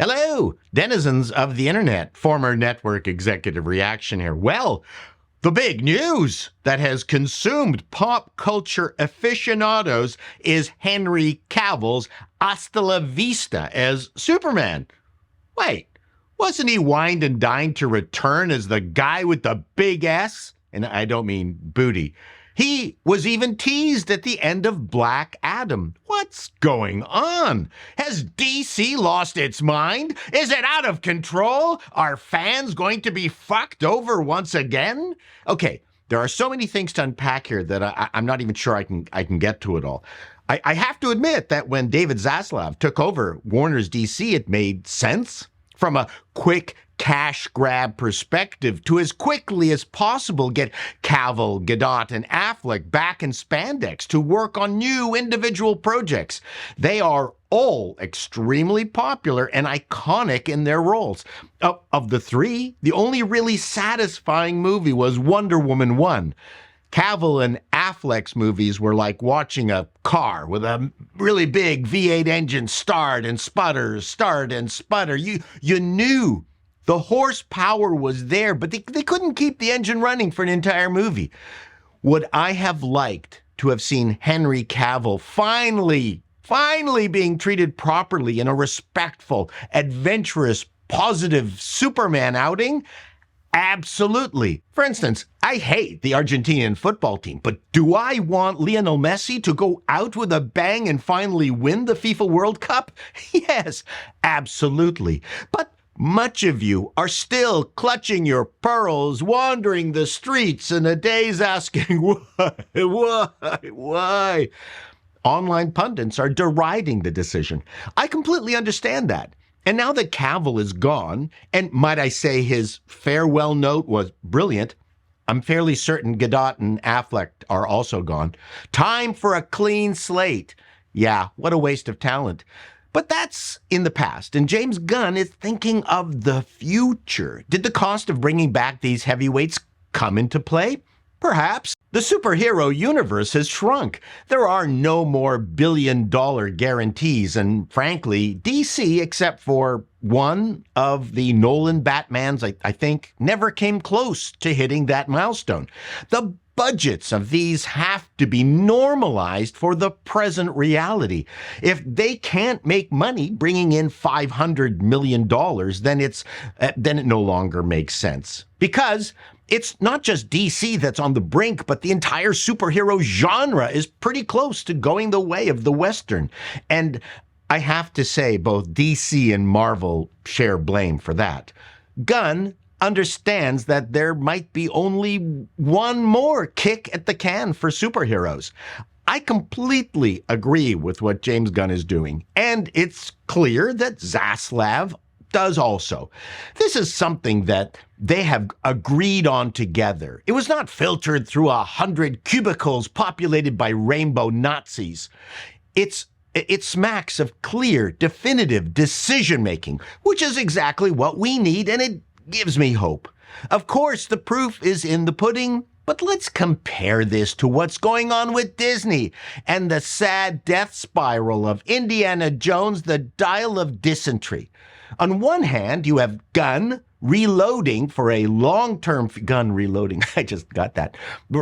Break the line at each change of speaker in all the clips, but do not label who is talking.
Hello, denizens of the internet. Former network executive reaction here. Well, the big news that has consumed pop culture aficionados is Henry Cavill's Hasta la Vista as Superman. Wait, wasn't he wined and dined to return as the guy with the big S? And I don't mean booty. He was even teased at the end of Black Adam. What's going on? Has DC lost its mind? Is it out of control? Are fans going to be fucked over once again? Okay, there are so many things to unpack here that I'm not even sure I can get to it all. I have to admit that when David Zaslav took over Warner's DC, it made sense. From a quick cash grab perspective to as quickly as possible get Cavill, Gadot, and Affleck back in spandex to work on new individual projects. They are all extremely popular and iconic in their roles. Of the three, the only really satisfying movie was Wonder Woman 1. Cavill and Affleck's movies were like watching a car with a really big V8 engine start and sputter. You knew the horsepower was there, but they couldn't keep the engine running for an entire movie. Would I have liked to have seen Henry Cavill finally being treated properly in a respectful, adventurous, positive Superman outing? Absolutely. For instance, I hate the Argentinian football team, but do I want Lionel Messi to go out with a bang and finally win the FIFA World Cup? Yes, absolutely. But much of you are still clutching your pearls, wandering the streets in a daze asking, why? Online pundits are deriding the decision. I completely understand that. And now that Cavill is gone, and might I say his farewell note was brilliant, I'm fairly certain Gadot and Affleck are also gone. Time for a clean slate. Yeah, what a waste of talent. But that's in the past, and James Gunn is thinking of the future. Did the cost of bringing back these heavyweights come into play? Perhaps. The superhero universe has shrunk. There are no more billion-dollar guarantees, and frankly, DC, except for one of the Nolan Batmans, I think, never came close to hitting that milestone. The budgets of these have to be normalized for the present reality. If they can't make money bringing in $500 million, then it no longer makes sense. Because it's not just DC that's on the brink, but the entire superhero genre is pretty close to going the way of the Western. And I have to say, both DC and Marvel share blame for that. Gunn understands that there might be only one more kick at the can for superheroes. I completely agree with what James Gunn is doing, and it's clear that Zaslav does also. This is something that they have agreed on together. It was not filtered through 100 cubicles populated by rainbow Nazis. It smacks of clear, definitive decision-making, which is exactly what we need, and it gives me hope. Of course, the proof is in the pudding, but let's compare this to what's going on with Disney and the sad death spiral of Indiana Jones, the Dial of Dysentery. On one hand, you have Gunn reloading for a long-term, I just got that,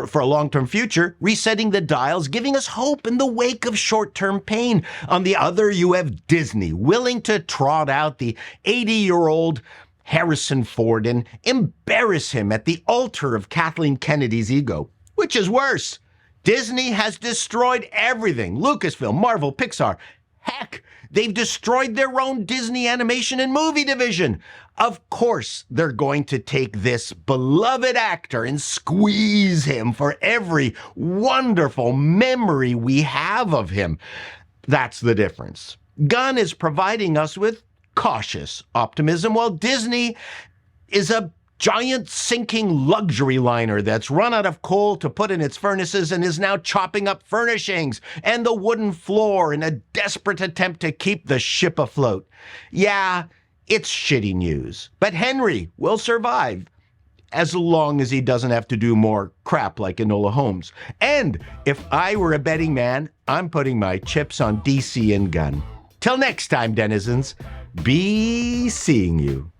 for a long-term future, resetting the dials, giving us hope in the wake of short-term pain. On the other, you have Disney willing to trot out the 80-year-old Harrison Ford and embarrass him at the altar of Kathleen Kennedy's ego. Which is worse? Disney has destroyed everything. Lucasfilm, Marvel, Pixar. Heck, they've destroyed their own Disney animation and movie division. Of course, they're going to take this beloved actor and squeeze him for every wonderful memory we have of him. That's the difference. Gunn is providing us with cautious optimism, while Disney is a giant sinking luxury liner that's run out of coal to put in its furnaces and is now chopping up furnishings and the wooden floor in a desperate attempt to keep the ship afloat. Yeah, it's shitty news, but Henry will survive as long as he doesn't have to do more crap like Enola Holmes. And if I were a betting man, I'm putting my chips on DC and Gunn. Till next time, denizens, be seeing you.